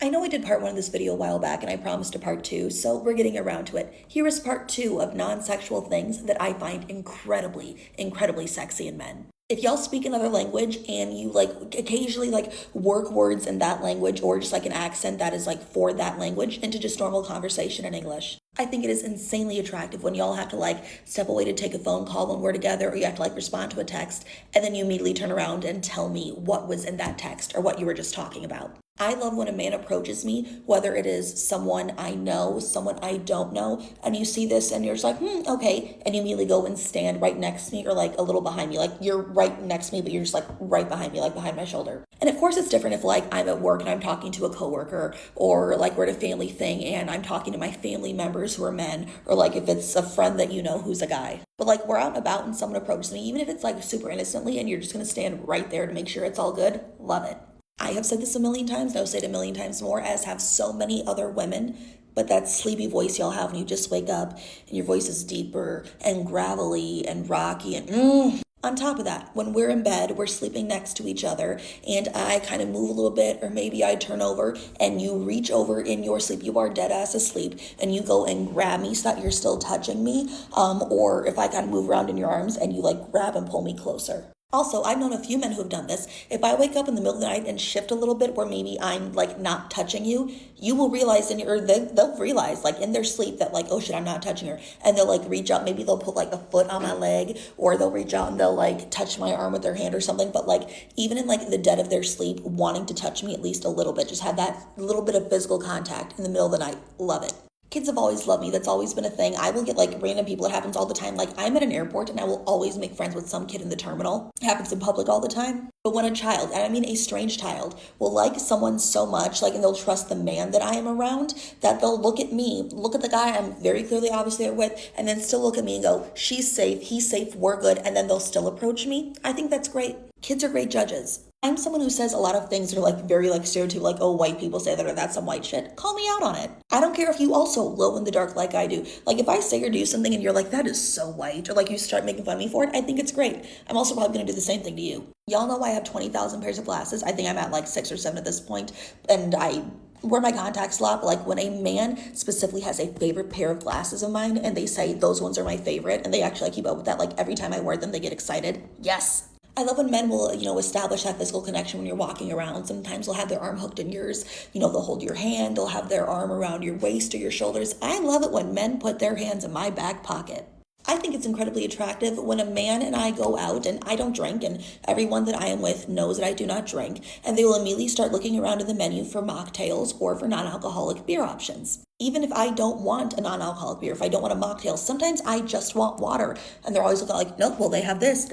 I know I did part one of this video a while back and I promised a part two, so we're getting around to it. Here is part two of non-sexual things that I find incredibly sexy in men. If y'all speak another language and you occasionally work words in that language or just like an accent that is for that language into just normal conversation in English, I think it is insanely attractive when y'all have to step away to take a phone call when we're together, or you have to respond to a text and then you immediately turn around and tell me what was in that text or what you were just talking about. I love when a man approaches me, whether it is someone I know, someone I don't know, and you see this and you're just okay, and you immediately go and stand right next to me or a little behind me. You're right next to me, but you're just right behind me, behind my shoulder. And of course it's different if I'm at work and I'm talking to a coworker, or we're at a family thing and I'm talking to my family members who are men, or if it's a friend that you know who's a guy. But we're out and about and someone approaches me, even if it's super innocently and you're just gonna stand right there to make sure it's all good, love it. I have said this a million times, and I'll say it a million times more, as have so many other women, but that sleepy voice y'all have when you just wake up and your voice is deeper and gravelly and rocky and On top of that, when we're in bed, we're sleeping next to each other, and I kind of move a little bit, or maybe I turn over, and you reach over in your sleep, you are dead ass asleep, and you go and grab me so that you're still touching me, or if I kind of move around in your arms and you grab and pull me closer. Also, I've known a few men who have done this. If I wake up in the middle of the night and shift a little bit where maybe I'm not touching you, you will realize they'll realize in their sleep that oh shit, I'm not touching her. And they'll reach out, maybe they'll put a foot on my leg, or they'll reach out and they'll touch my arm with their hand or something. But even in the dead of their sleep, wanting to touch me at least a little bit, just have that little bit of physical contact in the middle of the night. Love it. Kids have always loved me. That's always been a thing. I will get random people. It happens all the time. I'm at an airport and I will always make friends with some kid in the terminal. It happens in public all the time. But when a child, and I mean a strange child, will like someone so much, and they'll trust the man that I am around, that they'll look at me, look at the guy I'm very clearly obviously there with, and then still look at me and go, she's safe, he's safe, we're good, and then they'll still approach me. I think that's great. Kids are great judges. I'm someone who says a lot of things that are very stereotypical, oh, white people say that, or that's some white shit. Call me out on it. I don't care if you also glow in the dark like I do. If I say or do something and you're that is so white, or you start making fun of me for it, I think it's great. I'm also probably gonna do the same thing to you. Y'all know I have 20,000 pairs of glasses. I think I'm at 6 or 7 at this point, and I wear my contacts a lot, but when a man specifically has a favorite pair of glasses of mine and they say those ones are my favorite, and they actually keep up with that, every time I wear them, they get excited. Yes. I love when men will, establish that physical connection when you're walking around. Sometimes they'll have their arm hooked in yours. They'll hold your hand. They'll have their arm around your waist or your shoulders. I love it when men put their hands in my back pocket. I think it's incredibly attractive when a man and I go out, and I don't drink, and everyone that I am with knows that I do not drink, and they will immediately start looking around in the menu for mocktails or for non-alcoholic beer options. Even if I don't want a non-alcoholic beer, if I don't want a mocktail, sometimes I just want water, and they're always looking no, well, they have this,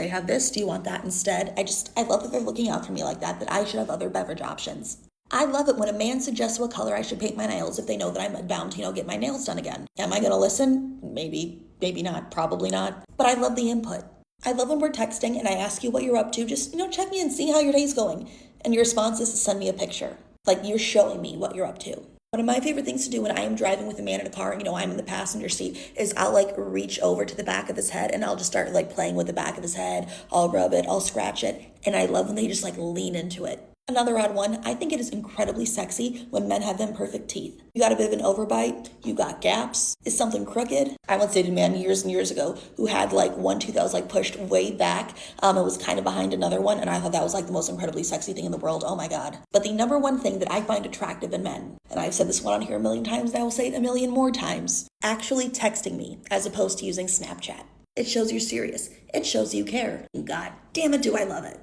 do you want that instead? I love that they're looking out for me like that I should have other beverage options. I love it when a man suggests what color I should paint my nails if they know that I'm bound to, get my nails done again. Am I going to listen? Maybe not, probably not. But I love the input. I love when we're texting and I ask you what you're up to. Just, check me and see how your day's going. And your response is to send me a picture. You're showing me what you're up to. One of my favorite things to do when I am driving with a man in a car, I'm in the passenger seat, is I'll reach over to the back of his head and I'll just start playing with the back of his head. I'll rub it, I'll scratch it. And I love when they just lean into it. Another odd one, I think it is incredibly sexy when men have them perfect teeth. You got a bit of an overbite, you got gaps, is something crooked? I once dated a man years and years ago who had one tooth that was pushed way back. It was kind of behind another one, and I thought that was the most incredibly sexy thing in the world. Oh my God. But the number one thing that I find attractive in men, and I've said this one on here a million times, and I will say it a million more times, actually texting me as opposed to using Snapchat. It shows you're serious. It shows you care. God damn it, do I love it.